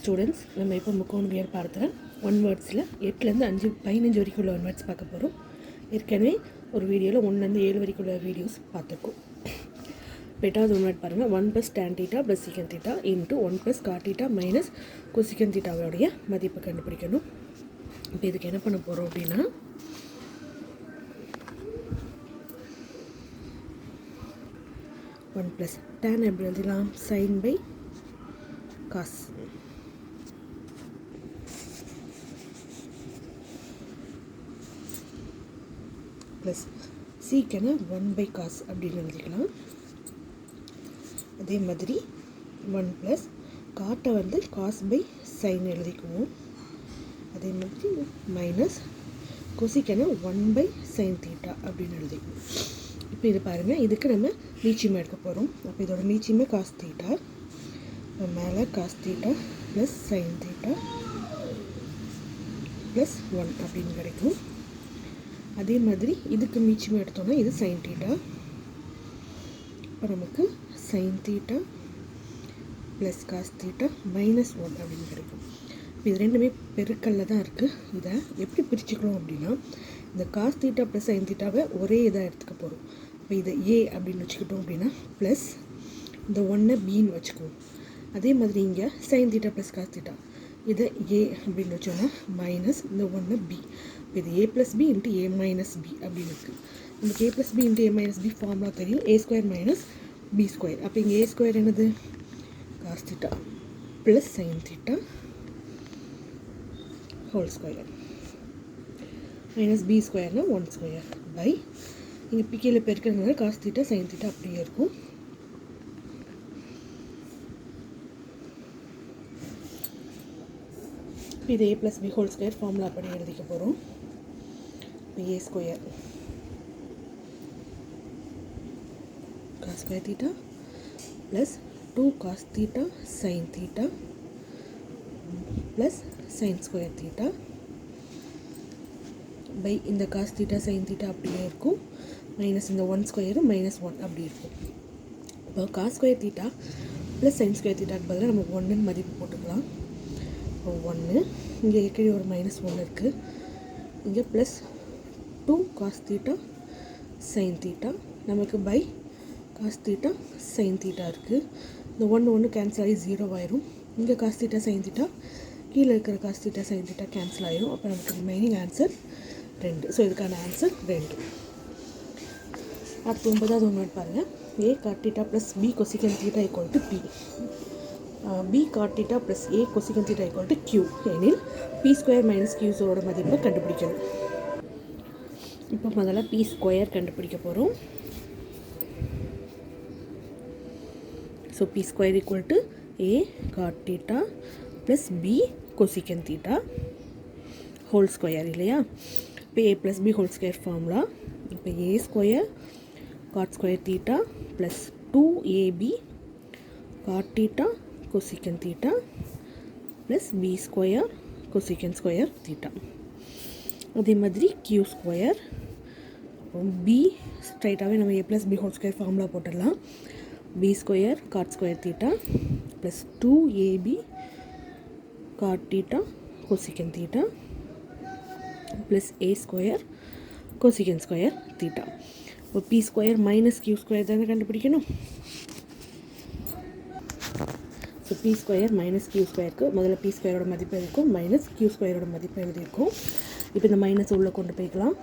Students, நம்ம இப்போ முக்கோணவியல் பாடத்தில் 1 வேர்ட்ஸில் 8லேருந்து 15 வரைக்கும் உள்ள 1 வேர்ட்ஸ் பார்க்க போகிறோம். ஏற்கனவே ஒரு வீடியோவில் 1லேருந்து 7 வரைக்கும் உள்ள வீடியோஸ் பார்த்துருக்கோம். இப்போ 8வது 1 வேர்ட் பாருங்கள். 1 + tan θ + secant θ × 1 + cot θ - cosecant θ மதிப்பு கண்டுபிடிக்கணும். இப்போ இதுக்கு என்ன பண்ண போகிறோம் அப்படின்னா, ஒன் ப்ளஸ் tan எப்படி எழுதலாம்? sin / cos. ப்ளஸ் சீக்கனை 1/cos அப்படின்னு எழுதிக்கலாம். அதே மாதிரி 1 ப்ளஸ் காட்டை cos/sin எழுதிக்குவோம். அதே மாதிரி மைனஸ் கொசிக்கனை 1/sin θ அப்படின்னு எழுதிக்குவோம். இப்போ இது பாருங்கள், இதுக்கு நம்ம மீச்சியமாக எடுக்க போகிறோம். அப்போ இதோட மீச்சியமாக cos θ, மேலே cos θ + sin θ + 1 அப்படின்னு கிடைக்கும். அதே மாதிரி இதுக்கு மீச்சியமாக எடுத்தோம்னா இது sin θ. இப்போ நமக்கு sin θ + cos θ - 1 அப்படின்னு கிடைக்கும். இப்போ இது ரெண்டுமே பெருக்கல்ல தான் இருக்குது. இதை எப்படி பிரிச்சுக்கிறோம் அப்படின்னா, இந்த cos θ + sin θவை ஒரே இதாக எடுத்துக்க போகிறோம். இப்போ இதை a அப்படின்னு வச்சுக்கிட்டோம் அப்படின்னா ப்ளஸ் இந்த 1 bன்னு வச்சுக்குவோம். அதே மாதிரி இங்கே sin θ + cos θ இதை a அப்படின்னு வச்சோன்னா மைனஸ் இந்த 1 b. இது a + b × a - b அப்படின்னு இருக்குது. நமக்கு a + b × a - b formula தெரியும், a² - b². அப்போ இங்கே a² என்னது? cos θ + sin θ whole square minus b² - 1² by இங்கே கீழே பெருக்கிறதுனால cos θ sin θ அப்படியே இருக்கும். இது a + b whole square formula படி எழுதிக்க போகிறோம். இப்போ a² cos θ + 2cos θ sin θ + sin² θ by இந்த cos θ sin θ அப்படியே இருக்கும், மைனஸ் இந்த 1² - 1 அப்படி இருக்கும். இப்போ cos² θ + sin² θ பதிலாக நம்ம 1ன்னு மதிப்பு போட்டுக்கலாம். இப்போ 1 இங்கே ஏற்கனவே ஒரு -1 இருக்குது. இங்கே ப்ளஸ் 2cos θ sin θ நமக்கு பை cos θ sin θ இருக்குது. இந்த 1 கேன்சல் ஆகி 0 ஆயிரும். இங்கே cos θ sin θ கீழே இருக்கிற cos θ sin θ கேன்சல் ஆயிரும். அப்போ நமக்கு ரிமைனிங் ஆன்சர் 2. ஸோ இதுக்கான ஆன்சர் 2. அடுத்து 9வது 1 வேர்ட் பாருங்கள். a cot θ + b cosecant θ = p. b cot θ + a cosecant θ = q எனில் p² - q மதிப்பை கண்டுபிடிக்கணும். இப்போ முதல்ல p² கண்டுபிடிக்க போகிறோம். So p² = a cot θ + b cosecant θ whole square இல்லையா? இப்போ a + b whole square formula. இப்போ a² cot² θ + 2ab cot θ cosecant θ + b² cosecant² θ. அதே மாதிரி q². b ஸ்ட்ரைட்டாகவே நம்ம a + b whole square formula போட்டுடலாம். b² cot² θ + 2ab cot θ cosecant θ + a² cosecant² θ. இப்போ p² - q² தானே கண்டுபிடிக்கணும். ஸோ p² - q²க்கு முதல்ல p² மதிப்பு எழுதிக்கும், மைனஸ் q² மதிப்பு எழுதியிருக்கும். இப்போ இந்த மைனஸ் உள்ளே கொண்டு போய்க்கலாம்.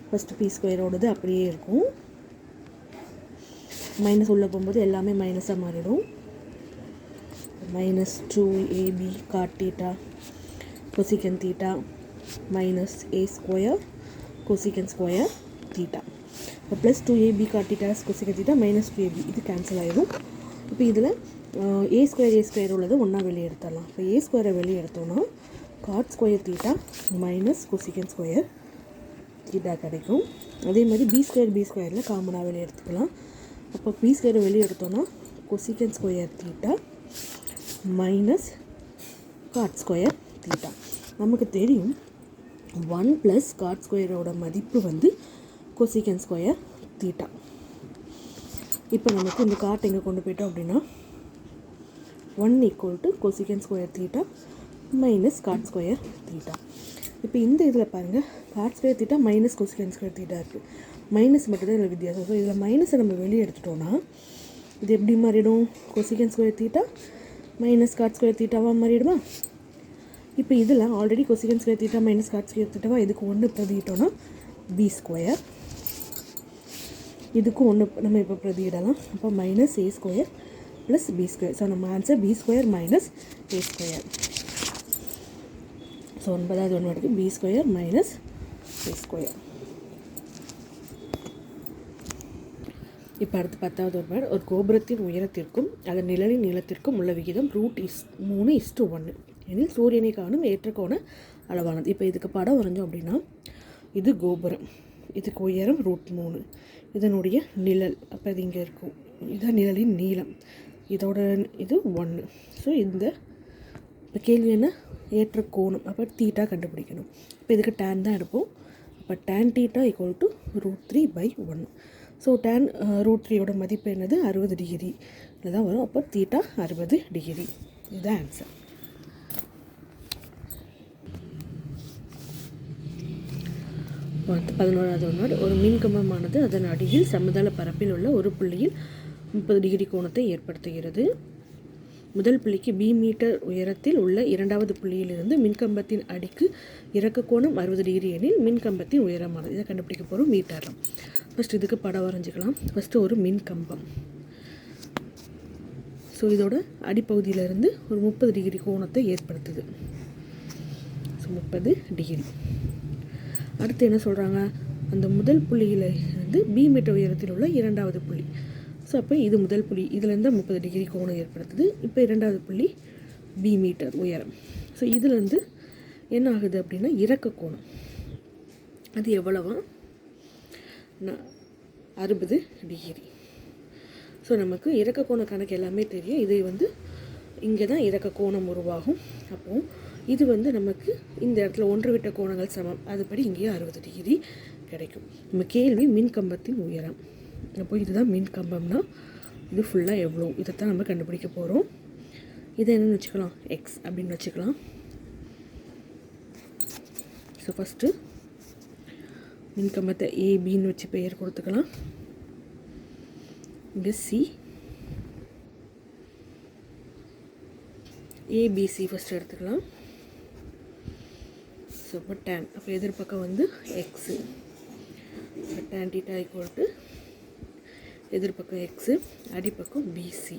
ஃபஸ்ட்டு p² அப்படியே இருக்கும். மைனஸ் உள்ளே போகும்போது எல்லாமே மைனஸாக மாறிடும். -2ab cot θ cosecant θ minus a² cosecant² θ. இப்போ +2ab cot θ cosecant θ -2ab இது கேன்சல் ஆகிடும். இப்போ இதில் a² உள்ளது ஒன்றா வெளியே எடுத்துடலாம். இப்போ a² வெளியே எடுத்தோன்னா cot² θ - cosecant² θ கிடைக்கும். அதே மாதிரி b² காமனாக வெளியே எடுத்துக்கலாம். அப்போ p² வெளியே எடுத்தோன்னா cosecant² θ மைனஸ் cot² θ. நமக்கு தெரியும் 1 + cot² மதிப்பு cosecant² தீட்டா. இப்போ நமக்கு இந்த காட் எங்கே கொண்டு போயிட்டோம் அப்படின்னா 1 = cosecant square theta minus cot square theta. இப்போ இந்த இதில் பாருங்கள், God square theta minus cosecant square theta இருக்குது. மைனஸ் மட்டும்தான் இதில் வித்தியாசம். ஸோ இதில் மைனஸை நம்ம வெளியே எடுத்துட்டோன்னா இது எப்படி மாறிடும்? cosecant square theta minus cot square தீட்டாவாக மாறிடுமா? இப்போ இதில் already cosecant square theta minus cot square தீட்டாவா இதுக்கு 1 பிரதிட்டோன்னா பி ஸ்கொயர், இதுக்கும் 1 நம்ம இப்போ பிரதியிடலாம். அப்போ minus A square plus B square. So நம்ம answer B square minus A square. So 9வது ஒன்று இருக்குது B square minus A square. இப்போ அடுத்து 10வது ஒருபாடு, ஒரு கோபுரத்தின் உயரத்திற்கும் அதன் நிழலின் நீளத்திற்கும் உள்ள விகிதம் √3:1 எனில் சூரியனை காணும் ஏற்ற கோண அளவானது. இப்போ இதுக்கு படம் வரைஞ்சோம் அப்படின்னா இது கோபுரம், இதுக்கு உயரம் √3, இதனுடைய நிழல் அப்போ இது இங்கே இருக்கும், இதுதான் நிழலின் நீளம், இதோட இது 1. ஸோ இந்த இப்போ கேள்வி என்ன? ஏற்ற கோணம், அப்போ தீட்டா கண்டுபிடிக்கணும். இப்போ இதுக்கு tan தான் எடுப்போம். அப்போ tan θ = √3/1. ஸோ tan √3யோட மதிப்பு என்னது? 60 டிகிரி தான் வரும். அப்போ தீட்டா 60 டிகிரி. இதுதான் ஆன்சர். அடுத்து 11வது ஒன்று, ஒரு மின்கம்பமானது அதன் அடியில் சமதள பரப்பில் உள்ள ஒரு புள்ளியில் 30 டிகிரி கோணத்தை ஏற்படுத்துகிறது. முதல் புள்ளிக்கு b மீட்டர் உயரத்தில் உள்ள இரண்டாவது புள்ளியிலிருந்து மின்கம்பத்தின் அடிக்கு இறக்க கோணம் 60 டிகிரி எனில் மின்கம்பத்தின் உயரமானது. இதை கண்டுபிடிக்க போகிறோம் மீட்டரில். ஃபஸ்ட் இதுக்கு படம் வரைஞ்சிக்கலாம். ஃபஸ்ட்டு ஒரு மின்கம்பம். ஸோ இதோட அடிப்பகுதியிலிருந்து ஒரு 30 டிகிரி கோணத்தை ஏற்படுத்துது. So 30 degree. அடுத்து என்ன சொல்கிறாங்க? அந்த முதல் புள்ளியில் இருந்து b மீட்டர் உயரத்தில் உள்ள இரண்டாவது புள்ளி. ஸோ அப்போ இது முதல் புள்ளி, இதுலேருந்து 30 டிகிரி கோணம் ஏற்படுத்துது. இப்போ இரண்டாவது புள்ளி b மீட்டர் உயரம். ஸோ இதுலேருந்து என்ன ஆகுது அப்படின்னா இறக்க கோணம் அது எவ்வளவா? 60 டிகிரி. ஸோ நமக்கு இறக்க கோண கணக்கு எல்லாமே தெரியும். இது இங்கே தான் இறக்க கோணம் உருவாகும். அப்போது இது நமக்கு இந்த இடத்துல ஒன்று விட்ட கோணங்கள் சமம், அதுபடி இங்கேயே 60 டிகிரி கிடைக்கும். நம்ம கேள்வி மின்கம்பத்தின் உயரம். அப்போ இதுதான் மின்கம்பம்னா இது ஃபுல்லாக எவ்வளோ, இதைத்தான் நம்ம கண்டுபிடிக்க போகிறோம். இதை என்னென்னு வச்சுக்கலாம்? எக்ஸ் அப்படின்னு வச்சுக்கலாம். ஸோ ஃபஸ்ட்டு மின்கம்பத்தை ஏபின்னு வச்சு பெயர் கொடுத்துக்கலாம். இங்கே சி, ஏபிசி ஃபஸ்ட்டு எடுத்துக்கலாம். ஸோ இப்போ டேன், அப்போ எதிர்பக்கம் எக்ஸு, tan θ எதிர்பக்கம் எக்ஸு, அடிப்பக்கம் பிசி.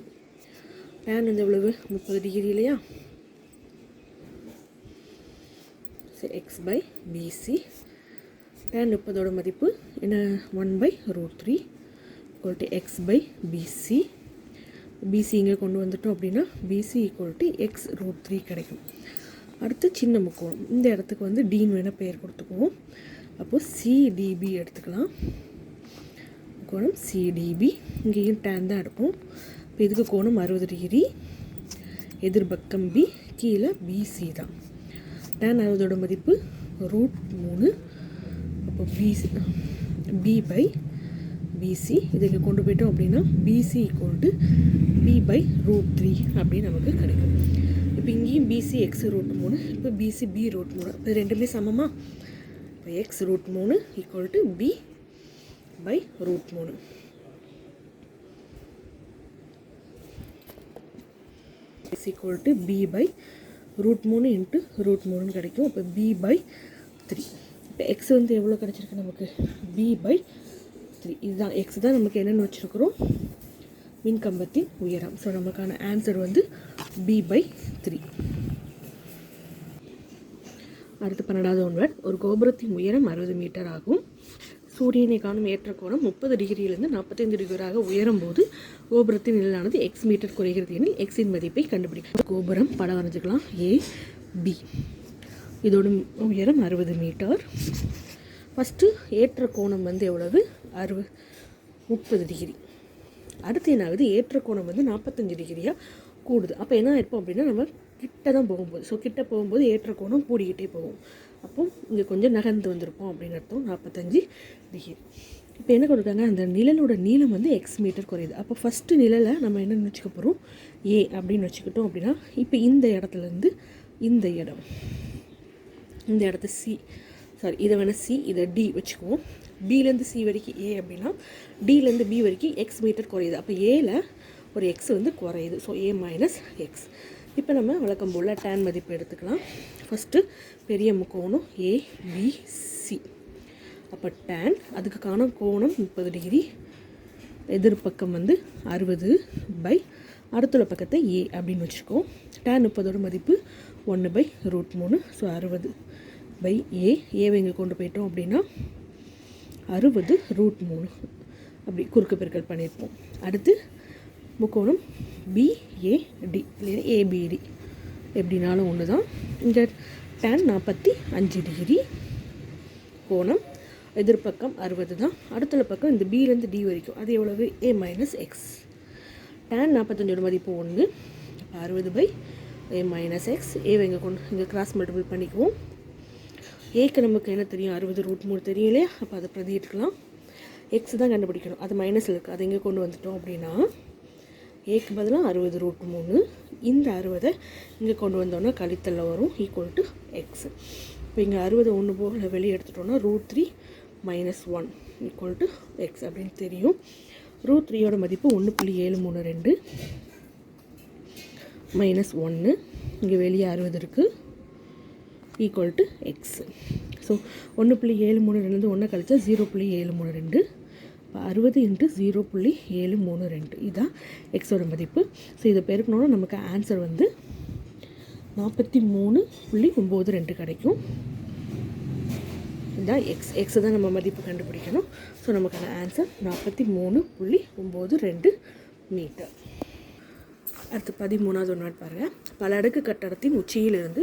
டேன் எவ்வளவு? 30 டிகிரி இல்லையா? So x/BC. tan 30ஓட மதிப்பு என்ன? 1/√3 = x/BC. BC இங்கே கொண்டு வந்துட்டோம் அப்படின்னா BC = x√3 கிடைக்கும். அடுத்து சின்ன முக்கோணம், இந்த இடத்துக்கு டின்னு வேணால் பெயர் கொடுத்துக்குவோம். அப்போது CDB எடுத்துக்கலாம். கோணம் CDB. இங்கேயும் tan தான் எடுப்போம். இப்போ இதுக்கு கோணம் 60 டிகிரி, எதிர்பக்கம் B, கீழே BC தான். tan 60ஓட மதிப்பு √3. அப்போ B/BC இதை இங்கே கொண்டு போயிட்டோம் அப்படின்னா BC = B/√3 அப்படின்னு நமக்கு கிடைக்கும். இப்போ இங்கேயும் BC x√3, இப்போ BC B√3. இப்போ ரெண்டுமே சமமா? இப்போ x√3 = B/√3. x = B/√3 × √3 கிடைக்கும். இப்போ B/3. இப்போ எக்ஸ் எவ்வளோ கிடச்சிருக்கு நமக்கு? B/3. இதுதான் எக்ஸ் தான் நமக்கு என்னென்னு வச்சுருக்குறோம்? மின்கம்பத்தின் உயரம். ஸோ நமக்கான ஆன்சர் B/3. அடுத்து 12வது ஒன்று, ஒரு கோபுரத்தின் உயரம் 60 மீட்டர் ஆகும். சூரியனை காணும் ஏற்ற கோணம் 30 டிகிரியிலிருந்து 45 டிகிரியாக உயரும் போது கோபுரத்தின் நிழலானது x மீட்டர் குறைகிறது எனில் எக்ஸின் மதிப்பை கண்டுபிடிக்கும். கோபுரம் படம் வரைஞ்சிக்கலாம். AB, இதோட உயரம் 60 மீட்டர். ஃபஸ்ட்டு ஏற்ற கோணம் எவ்வளவு? 30 டிகிரி. அடுத்து என்ன ஆகுது? ஏற்ற கோணம் 45 டிகிரியாக கூடுது. அப்போ என்ன ஆயிருப்போம் அப்படின்னா நம்ம கிட்ட தான் போகும்போது, ஸோ கிட்ட போகும்போது ஏற்ற கோணம் கூடிக்கிட்டே போகும். அப்போ இங்கே கொஞ்சம் நகர்ந்து வந்திருப்போம் அப்படின்னு அர்த்தம். 45 டிகிரி. இப்போ என்ன கொடுக்குறாங்க, அந்த நிழலோட நீளம் வந்து எக்ஸ் மீட்டர் குறையுது. அப்போ ஃபஸ்ட்டு நிழலை நம்ம என்ன வச்சுக்க போகிறோம், ஏ அப்படின்னு வச்சுக்கிட்டோம் அப்படின்னா, இப்போ இந்த இடத்துலேருந்து இந்த இடம், இந்த இடத்த சி, சாரி இதை வேணால் சி, இதை டி வச்சுக்குவோம். பிலேருந்து சி வரைக்கும் ஏ அப்படின்னா டிலேருந்து பி வரைக்கும் எக்ஸ் மீட்டர் குறையுது. அப்போ ஏல ஒரு எக்ஸ் வந்து குறையுது. ஸோ ஏ மைனஸ் எக்ஸ். இப்போ நம்ம வழக்கம் போல் tan மதிப்பு எடுத்துக்கலாம். ஃபஸ்ட்டு பெரிய முக்கோணம் ஏபிசி. அப்போ tan அதுக்கான கோணம் 30 டிகிரி, எதிர்பக்கம் வந்து 60 அடுத்துள்ள பக்கத்தை ஏ அப்படின்னு வச்சுக்கோம். tan 30ஓட மதிப்பு 1/√3. ஸோ 60/ஏ. ஏவை இங்கே கொண்டு போயிட்டோம் அப்படின்னா 60√3 அப்படி குறுக்கு பெருக்கல் பண்ணியிருப்போம். அடுத்து முக்கோணம் பிஏடி இல்லையா ஏபிடி, எப்படினாலும் ஒன்று தான். இங்கே tan 45 டிகிரி, கோணம் எதிர்பக்கம் 60 தான். அடுத்துள்ள பக்கம் இந்த பிலேருந்து டி வரைக்கும் அது எவ்வளவு, ஏ மைனஸ் எக்ஸ். tan 45ஓட மதிப்பு 1, 60/ஏ மைனஸ் எக்ஸ். ஏவை இங்கே கிராஸ் மல்டிபிள் பண்ணிக்குவோம். ஏக்கு நமக்கு என்ன தெரியும், 60√3 தெரியும் இல்லையா. அப்போ அதை பிரதியிட்டுக்கலாம். எக்ஸ் தான் கண்டுபிடிக்கணும், அது மைனஸில் இருக்குது, அதை இங்கே கொண்டு வந்துட்டோம் அப்படின்னா ஏக்கு பதிலாக 60√3. இந்த 60 இங்கே கொண்டு வந்தோன்னா கழித்தல்ல வரும், ஈக்குவல் டு எக்ஸ். இப்போ இங்கே 60 ஒன்று போல் வெளியே எடுத்துட்டோன்னா √3 - 1 ஈக்குவல் டு எக்ஸ் அப்படின்னு தெரியும். √3ஓட மதிப்பு 1.732 -1, இங்கே வெளியே 60 இருக்குது, ஈக்குவல் டு எக்ஸ். ஸோ 1.732 1 கழிச்சா 0.732. இப்போ 60 × 0.732 இதுதான் எக்ஸோட மதிப்பு. ஸோ இதை பெருக்கணுன்னா நமக்கு ஆன்சர் வந்து 43.92 கிடைக்கும். இதுதான் எக்ஸ். எக்ஸை தான் நம்ம மதிப்பு கண்டுபிடிக்கணும். ஸோ நமக்கான ஆன்சர் 43.92 மீட்டர். அடுத்து 13வது ஒன்று பாருங்கள். பல அடுக்கு கட்டடத்தின் உச்சியிலிருந்து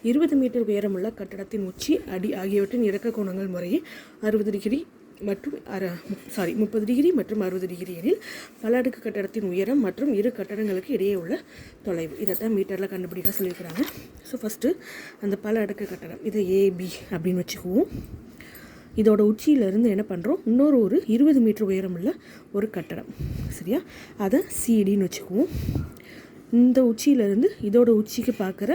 20 மீட்டர் உயரமுள்ள கட்டடத்தின் உச்சி, அடி ஆகியவற்றின் இறக்க கோணங்கள் முறையே 60 டிகிரி மற்றும் 30 டிகிரி மற்றும் 60 டிகிரி எனில் பல அடுக்கு கட்டடத்தின் உயரம் மற்றும் இரு கட்டடங்களுக்கு இடையே உள்ள தொலைவு. இதைத்தான் மீட்டரில் கண்டுபிடிக்க சொல்லியிருக்கிறாங்க. ஸோ ஃபஸ்ட்டு அந்த பல அடுக்கு கட்டடம் இதை ஏபி அப்படின்னு வச்சுக்குவோம். இதோட உச்சியிலேருந்து என்ன பண்ணுறோம், இன்னொரு 20 மீட்டர் உயரமுள்ள ஒரு கட்டடம், சரியா, அதை சிடின்னு வச்சுக்குவோம். இந்த உச்சியிலேருந்து இதோட உச்சிக்கு பார்க்குற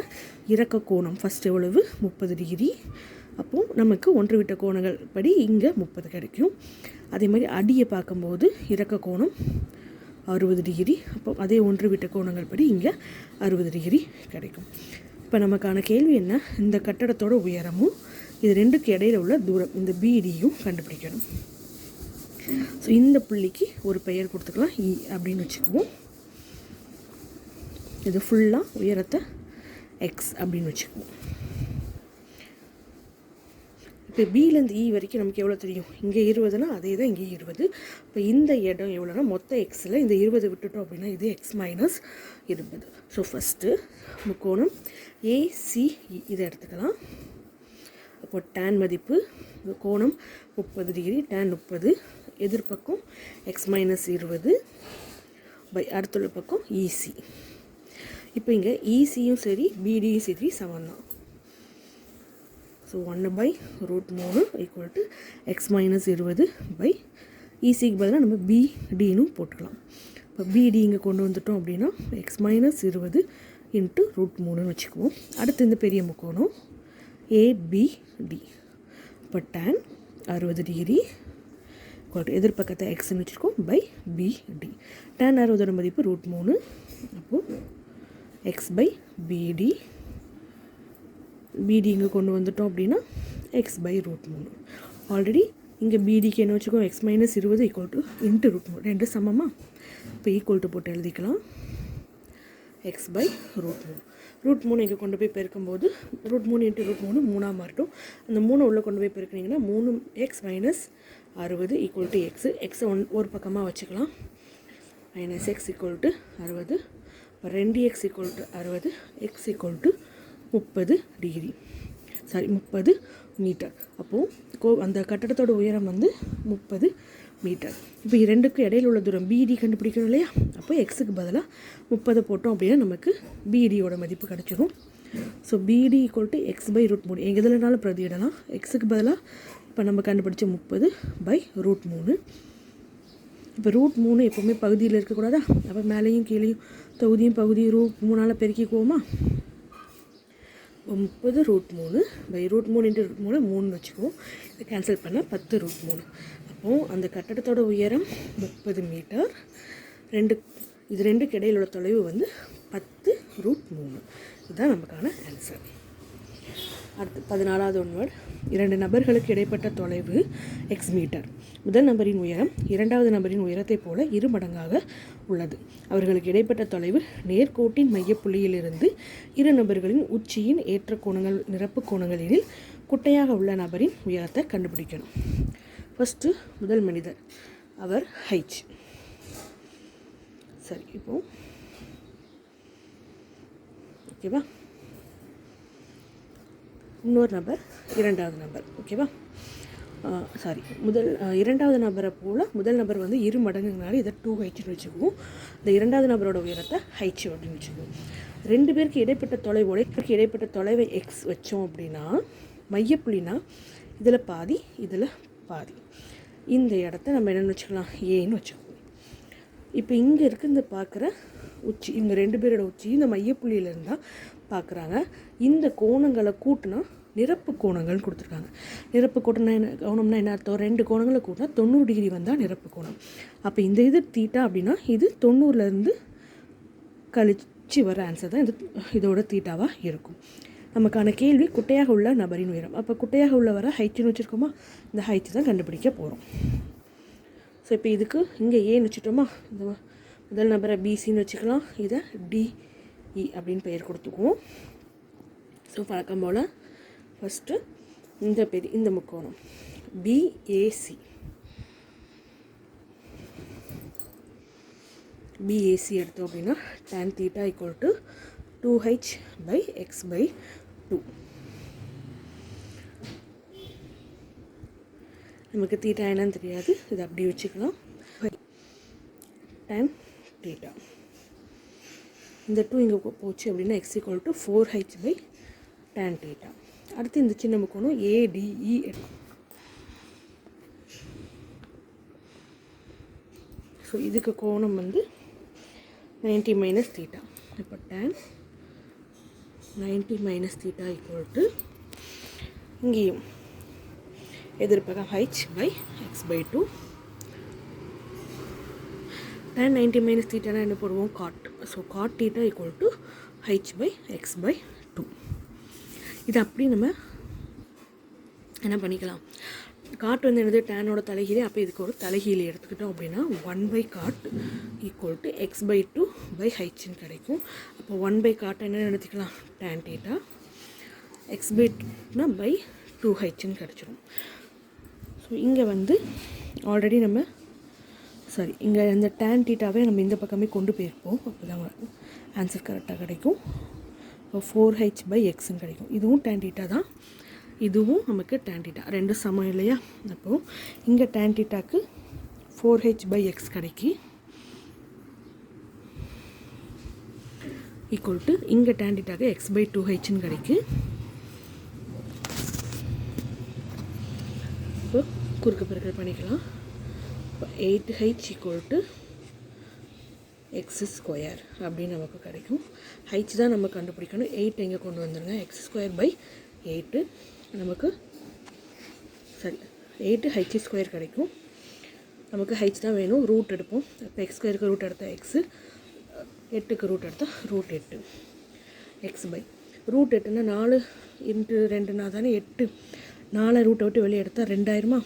இறக்க கோணம் ஃபஸ்ட் எவ்வளவு, 30 டிகிரி. அப்போது நமக்கு ஒன்று விட்ட கோணங்கள் படி இங்கே 30 கிடைக்கும். அதே மாதிரி அடியை பார்க்கும்போது இறக்க கோணம் 60 டிகிரி. அப்போ அதே ஒன்று விட்ட கோணங்கள் படி இங்கே 60 டிகிரி கிடைக்கும். இப்போ நமக்கான கேள்வி என்ன, இந்த கட்டடத்தோட உயரமும் இது ரெண்டுக்கு இடையில உள்ள தூரம் இந்த பிடியும் கண்டுபிடிக்கணும். ஸோ இந்த புள்ளிக்கு ஒரு பெயர் கொடுத்துக்கலாம், இ அப்படின்னு வச்சுக்குவோம். இது ஃபுல்லாக உயரத்தை எக்ஸ் அப்படின்னு வச்சுக்குவோம். இப்போ பிலேருந்து இ வரைக்கும் நமக்கு எவ்வளோ தெரியும், இங்கே 20னா அதே தான் இங்கே 20. இப்போ இந்த இடம் எவ்வளோனா மொத்த எக்ஸில் இந்த 20 விட்டுட்டோம் அப்படின்னா இது எக்ஸ் மைனஸ் 20. ஸோ ஃபஸ்ட்டு முக்கோணம் ஏசிஇ இதை எடுத்துக்கலாம். அப்போ tan மதிப்பு கோணம் 30 டிகிரி, tan 30, எதிர்பக்கம் எக்ஸ் மைனஸ் 20 அடுத்துள்ள பக்கம் இசி. இப்போ இங்கே இசியும் சரி பிடியும் சரி சமம் தான். So 1/√3 equal to X minus 20 இசிக்கு பதிலாக நம்ம பிடின்னு போட்டுக்கலாம். இப்போ பிடி இங்கே கொண்டு வந்துட்டோம் அப்படின்னா எக்ஸ் மைனஸ் 20 × √3ன்னு வச்சுக்குவோம். அடுத்து இந்த பெரிய முக்கோணம் ஏபிடி. இப்போ tan 60 டிகிரி எதிர்பக்கத்தை எக்ஸ்ன்னு வச்சுருக்கோம் பிடி. tan 60ஓட மதிப்பு √3. அப்போது x/BD. பிடி இங்கே கொண்டு வந்துட்டோம் அப்படின்னா x/√3. ஆல்ரெடி இங்கே பிடிக்கு என்ன வச்சுக்கோம், எக்ஸ் மைனஸ் 20 ஈக்குவல் டு √3 ரெண்டு சமமா. இப்போ ஈக்குவல் டு போட்டு எழுதிக்கலாம், x/√3. √3 இங்கே கொண்டு போய் பெருக்கும்போது √3 × √3 3ஆக மாட்டும். அந்த 3 உள்ளே கொண்டு போய் பெருக்கினீங்கன்னா 3x minus 60 equal to x. எக்ஸை ஒரு பக்கமாக வச்சுக்கலாம். Minus x equal to 60. இப்போ 2x equal to 60, x equal to 30 degree, 30 metre. அப்போது அந்த கட்டடத்தோட உயரம் வந்து 30 மீட்டர். இப்போ ரெண்டுக்கும் இடையில உள்ள தூரம் பிடி கண்டுபிடிக்கணும் இல்லையா. அப்போ எக்ஸுக்கு பதிலாக 30 போட்டோம் அப்படின்னா நமக்கு பிடியோட மதிப்பு கிடச்சிரும். ஸோ பிடி ஈக்குவல் டு x/√3 எங்கே எதுலனாலும் பிரதியிடலாம். எக்ஸுக்கு பதிலாக இப்போ நம்ம கண்டுபிடிச்ச 30/√3. இப்போ √3 எப்போவுமே பகுதியில் இருக்கக்கூடாதா? அப்போ மேலேயும் கீழேயும் தொகுதியும் பகுதியும் √3 பெருக்கிக்குவோமா? 30√3/√3 × √3 3 வச்சுக்குவோம். இதை கேன்சல் பண்ணால் 10√3. அப்போது அந்த கட்டடத்தோட உயரம் 30 மீட்டர். இது ரெண்டுக்கு இடையில உள்ள தொலைவு வந்து 10√3. இதுதான் நமக்கான ஆன்சர். அடுத்து 14வது ஒன்வேர்டு. 2 நபர்களுக்கு இடைப்பட்ட தொலைவு x மீட்டர். முதல் நபரின் உயரம் இரண்டாவது நபரின் உயரத்தைப் போல 2 மடங்காக உள்ளது. அவர்களுக்கு இடைப்பட்ட தொலைவு நேர்கோட்டின் மையப்புள்ளியிலிருந்து 2 நபர்களின் உச்சியின் ஏற்ற கோணங்கள் நிரப்பு கோணங்களில் குட்டையாக உள்ள நபரின் உயரத்தை கண்டுபிடிக்கணும். ஃபஸ்ட்டு முதல் மனிதர், அவர் h. சரி, இப்போ ஓகேவா? இன்னொரு நபர், இரண்டாவது நபர். ஓகேவா? இரண்டாவது நபரை போல் முதல் நபர் வந்து 2 மடங்குனால இதை 2h வச்சுக்குவோம். இந்த இரண்டாவது நபரோட உயரத்தை h அப்படின்னு வச்சுக்குவோம். 2 பேருக்கு இடைப்பட்ட தொலைவை x வச்சோம் அப்படின்னா, மையப்புள்ளினா இதில் பாதி இதில் பாதி. இந்த இடத்த நம்ம என்னென்னு வச்சுக்கலாம்? ஏன்னு வச்சுக்குவோம். இப்போ இங்கே இருக்குது இந்த பார்க்குற உச்சி, இவங்க 2 பேரோட உச்சி இந்த மையப்புள்ளியில் இருந்தால் பார்க்குறாங்க. இந்த கோணங்களை கூட்டினா நிரப்பு கோணங்கள் கொடுத்துருக்காங்க. நிரப்பு கோணம்னா என்ன அர்த்தம்? 2 கோணங்களை கூட்டினா 90 டிகிரி வந்தால் நிரப்பு கோணம். அப்போ இந்த இது தீட்டா அப்படின்னா இது 90லேருந்து கழிச்சு வர ஆன்சர் தான் இதோட தீட்டாவாக இருக்கும். நமக்கான கேள்வி குட்டையாக உள்ள நபரின் உயரம். அப்போ குட்டையாக உள்ள வர ஹைட்னு வச்சுருக்கோமா? இந்த ஹைட்டு தான் கண்டுபிடிக்க போகிறோம். ஸோ இப்போ இதுக்கு இங்கே ஏன்னு வச்சுட்டோமா? இந்த முதல் நபரை பிசின்னு வச்சுக்கலாம். இதை டிஇ அப்படின்னு பெயர் கொடுத்துக்குவோம். ஸோ பழக்கம் போல் ஃபஸ்ட்டு இந்த முக்கோணம் பிஏசி எடுத்தோம் அப்படின்னா tan θ = 2h/x/2. நமக்கு தீட்டா என்னன்னு தெரியாது, இது அப்படி வச்சுக்கலாம். tan θ இந்த 2 இங்கே போச்சு அப்படின்னா x = 4h/tan θ. அடுத்து இந்த சின்ன முக்கோணம் ADE எடுக்கும். ஸோ இதுக்கு கோணம் வந்து 90 - θ. இப்போ tan 90 - θ = இங்கேயும் எதிர்ப்பக்கம் h/x/2. tan 90 - θ என்ன போடுவோம்? cot. So cot θ = h/x/2. இது அப்படி நம்ம என்ன பண்ணிக்கலாம்? காட் வந்து என்னது? டேனோட தலைகீழே. அப்போ இதுக்கு ஒரு தலைகீழி எடுத்துக்கிட்டோம் அப்படின்னா 1/cot = x/2/hன்னு கிடைக்கும். அப்போ 1/cot என்ன எடுத்துக்கலாம்? tan θ. x/2 /2hன்னு கிடச்சிரும். ஸோ இங்கே வந்து ஆல்ரெடி நம்ம இங்கே இந்த tan θவை நம்ம இந்த பக்கமே கொண்டு போயிருப்போம். அப்போ தான் ஆன்சர் கரெக்டாக கிடைக்கும். இப்போ 4h/xன்னு கிடைக்கும். இதுவும் tan θ தான், இதுவும் நமக்கு tan θ, ரெண்டும் சமம் இல்லையா? அப்போது இங்கே tan θக்கு 4h/x கிடைக்கி ஈக்குவல் டு இங்கே tan θக்கு x/2hன்னு கிடைக்கு. இப்போ குறுக்கு பெருக்கல் பண்ணிக்கலாம். இப்போ 8h = x² அப்படின்னு நமக்கு கிடைக்கும். h தான் நம்ம கண்டுபிடிக்கணும். 8 எங்கே கொண்டு வந்துடுங்க? x²/8 நமக்கு 8h² கிடைக்கும். நமக்கு h தான் வேணும். ரூட் எடுப்போம். இப்போ x² ரூட் எடுத்தால் x, 8க்கு ரூட் எடுத்தால் √8. x/. √8னா 4 × 2னா தானே 8. 4 ரூட்டை விட்டு வெளியே எடுத்தால் 2 ஆயிருமா?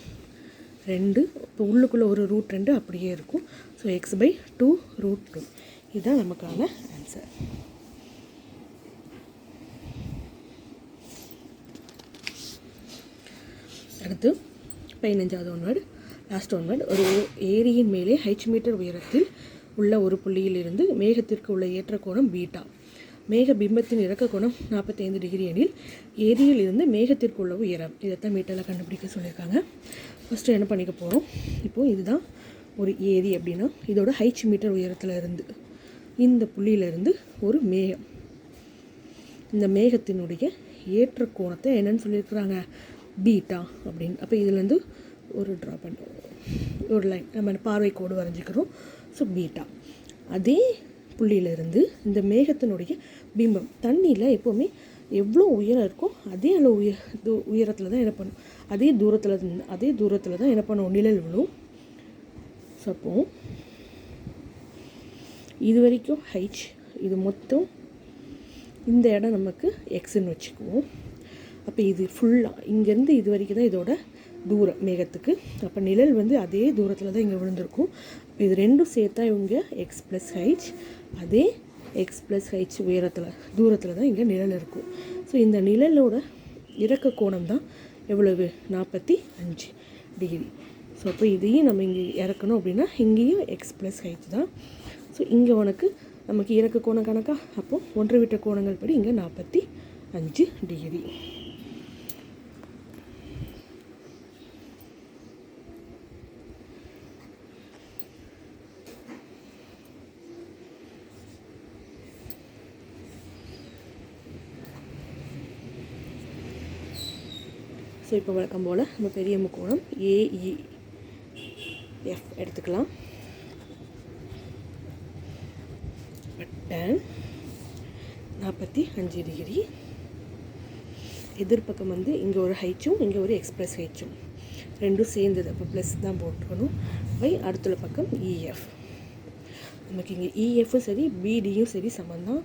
2. இப்போ உள்ளுக்குள்ளே ஒரு √2 அப்படியே இருக்கும். So x/2 √2. இதுதான் நமக்கான ஆன்சர். அடுத்து 15வது ஒன்வேர்டு, லாஸ்ட் ஒன்வேர்டு. ஒரு ஏரியின் மேலே h மீட்டர் உயரத்தில் உள்ள ஒரு புள்ளியில் இருந்து மேகத்திற்கு உள்ள ஏற்ற கோணம் பீட்டா. மேக பிம்பத்தின் இறக்க கோணம் 45 டிகிரி எனில் ஏரியில் இருந்து மேகத்திற்கு உள்ள உயரம். இதைத்தான் மீட்டரில் கண்டுபிடிக்க சொல்லியிருக்காங்க. ஃபஸ்ட்டு என்ன பண்ணிக்க போகிறோம்? இப்போது இதுதான் ஒரு ஏரி அப்படின்னா இதோட h மீட்டர் உயரத்தில் இருந்து இந்த புள்ளியிலிருந்து ஒரு மேகம், இந்த மேகத்தினுடைய ஏற்ற கோணத்தை என்னன்னு சொல்லியிருக்கிறாங்க? பீட்டா அப்படின்னு. அப்போ இதுலேருந்து ஒரு ட்ரா பண்ணுறோம், ஒரு லைன் நம்ம பார்வை கோடு வரைஞ்சிக்கிறோம். So beta. அதே புள்ளியிலிருந்து இந்த மேகத்தினுடைய பிம்பம் தண்ணியில் எப்போவுமே எவ்வளோ உயரம் இருக்கோ அதே அளவு உயரத்தில் தான் என்ன பண்ணும், அதே தூரத்தில் தான் என்ன பண்ணுவோம், நிழல் விழும். ஸோ அப்போது இது வரைக்கும் ஹைச், இது மொத்தம் இந்த இடம் நமக்கு எக்ஸ்ன்னு வச்சுக்குவோம். அப்போ இது ஃபுல்லாக இங்கேருந்து இது வரைக்கும் தான் இதோட தூரம் மேகத்துக்கு. அப்போ நிழல் வந்து அதே தூரத்தில் தான் இங்கே விழுந்திருக்கும். இது ரெண்டும் சேர்த்தா இவங்க எக்ஸ் ப்ளஸ் ஹைச், அதே எக்ஸ் ப்ளஸ் ஹைச் தூரத்தில் தான் இங்கே நிழல் இருக்கும். ஸோ இந்த நிழலோட இறக்க கோணம் தான் எவ்வளவு, 45 டிகிரி. ஸோ அப்போ இதையும் நம்ம இங்கே இறக்கணும் அப்படின்னா இங்கேயும் எக்ஸ் ப்ளஸ் ஹைச் தான். ஸோ இங்கே நமக்கு இறக்க கோணம் கணக்கா, அப்போது ஒன்று விட்ட கோணங்கள் படி இங்கே 45 டிகிரி. ஸோ இப்போ வழக்கம் போல் நம்ம பெரிய முக்கோணம் ஏஇஎஃப் எடுத்துக்கலாம். tan 45 degree. எதிர்பக்கம் வந்து இங்கே ஒரு ஹைச்சும் இங்கே ஒரு எக்ஸ்பிரஸ் ஹைச்சும் ரெண்டும் சேர்ந்தது, அப்போ ப்ளஸ் தான் போட்டுக்கணும். அடுத்த பக்கம் இஎஃப். நமக்கு இங்கே இஎஃப்பும் சரி பிடியும் சரி சமந்தான்.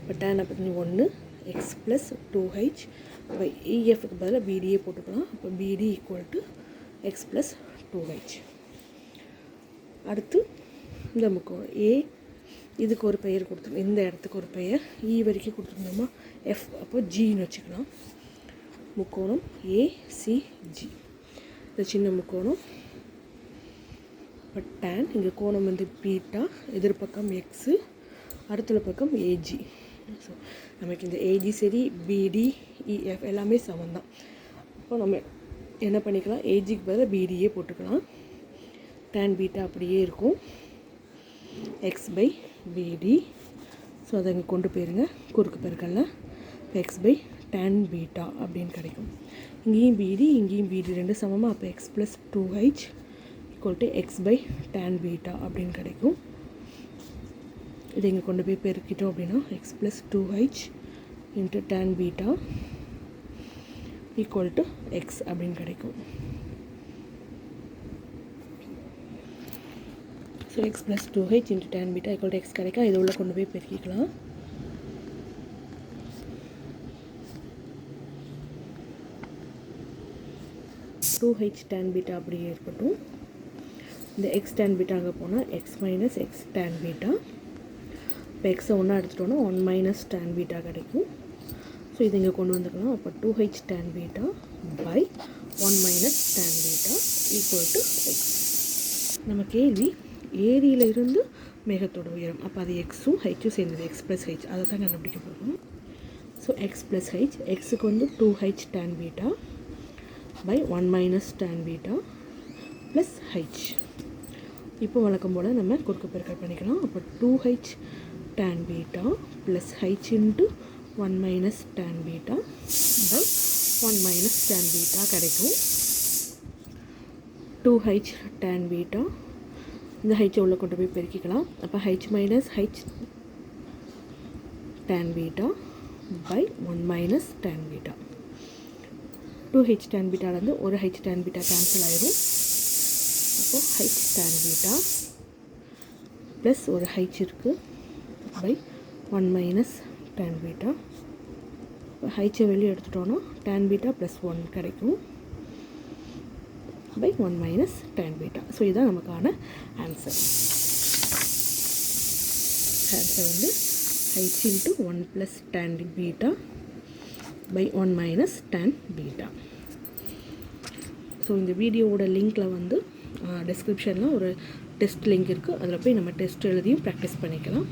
இப்போ tan 1 எக்ஸ் ப்ளஸ் 2h இஎஃப்க்கு பதிலாக பிடியே போட்டுக்கலாம். அப்போ பிடி equal to X plus 2h. அடுத்து இந்த முக்கோணம் ஏ, இதுக்கு ஒரு பெயர் கொடுத்துருந்தோம், இந்த இடத்துக்கு ஒரு பெயர் இ வரைக்கும் கொடுத்துருந்தோமா, எஃப், அப்போ ஜின்னு வச்சுக்கலாம். முக்கோணம் ஏசிஜி, இந்த சின்ன முக்கோணம். இப்போ tan, இங்கே கோணம் வந்து பீட்டா, எதிர்பக்கம் எக்ஸு, அடுத்த பக்கம் ஏஜி. ஸோ நமக்கு இந்த ஏஜி சரி பிடி இஎஃப் எல்லாமே சமம் தான். அப்போ நம்ம என்ன பண்ணிக்கலாம், ஏஜிக்கு பதிலாக பிடியே போட்டுக்கலாம். tan பீட்டா அப்படியே இருக்கும், எக்ஸ் பை பிடி. ஸோ அதை இங்கே கொண்டு போயிருங்க குறுக்கு பெருக்கல்ல, எக்ஸ் பை tan பீட்டா அப்படின்னு கிடைக்கும். இங்கேயும் பிடி இங்கேயும் பிடி ரெண்டு சமமாக, அப்போ x plus 2h equal to x by tan beta அப்படின்னு கிடைக்கும். இதை இங்கே கொண்டு போய் பெருக்கிட்டோம் அப்படின்னா x plus 2h into tan beta equal to x அப்படின்னு கிடைக்கும். So x plus 2h into tan beta equal to x கிடைக்கும். இதை உள்ள கொண்டு போய் பெருக்கிக்கலாம். டூ ஹெச் tan பீட்டா அப்படியே இருக்கட்டும். இந்த எக்ஸ் tan பீட்டா அங்கே போனால் x minus x tan beta. இப்போ எக்ஸை ஒன்றா எடுத்துட்டோன்னா 1 மைனஸ் tan பீட்டா கிடைக்கும். ஸோ இது இங்கே கொண்டு வந்துக்கலாம். அப்போ 2h tan beta by 1 minus tan beta equal to x. நம்ம கேள்வி ஏரியிலிருந்து மேகத்தோட உயரம், அப்போ அது எக்ஸும் ஹெச்சும் சேர்ந்தது, எக்ஸ் ப்ளஸ் ஹெச், அதை தான் கண்டுபிடிக்க போகிறோம். ஸோ எக்ஸ் ப்ளஸ் ஹெச், எக்ஸுக்கு வந்து 2h tan beta by 1 minus tan beta plus h. இப்போ வழக்கம் போல் நம்ம குறுக்கு பெருக்கல் பண்ணிக்கலாம். அப்போ 2h tan beta plus h into 1 minus tan beta by 1 minus tan beta கிடைக்கும். 2h tan பீட்டா, இந்த ஹெச்சை உள்ள கொண்டு போய் பெருக்கிக்கலாம். அப்போ h minus h tan beta by 1 minus tan beta. 2h tan பீட்டாலேருந்து ஒரு ஹெச் tan பீட்டா கேன்சல் ஆயிரும். அப்போது ஹெச் tan பீட்டா ப்ளஸ் ஒரு ஹெச் இருக்குது பை 1 மைனஸ் tan பீட்டா. ஹெச்சை வெளியே எடுத்துட்டோன்னா tan பீட்டா ப்ளஸ் 1 கிடைக்கும் by 1 minus tan beta. So இதுதான் நமக்கான ஆன்சர். ஆன்சர் வந்து h into 1 plus tan beta by 1 minus tan beta. So இந்த வீடியோவோட லிங்க்கில் வந்து டிஸ்கிரிப்ஷனில் ஒரு டெஸ்ட் லிங்க் இருக்குது, அதில் போய் நம்ம டெஸ்ட் எழுதியும் ப்ராக்டிஸ் பண்ணிக்கலாம்.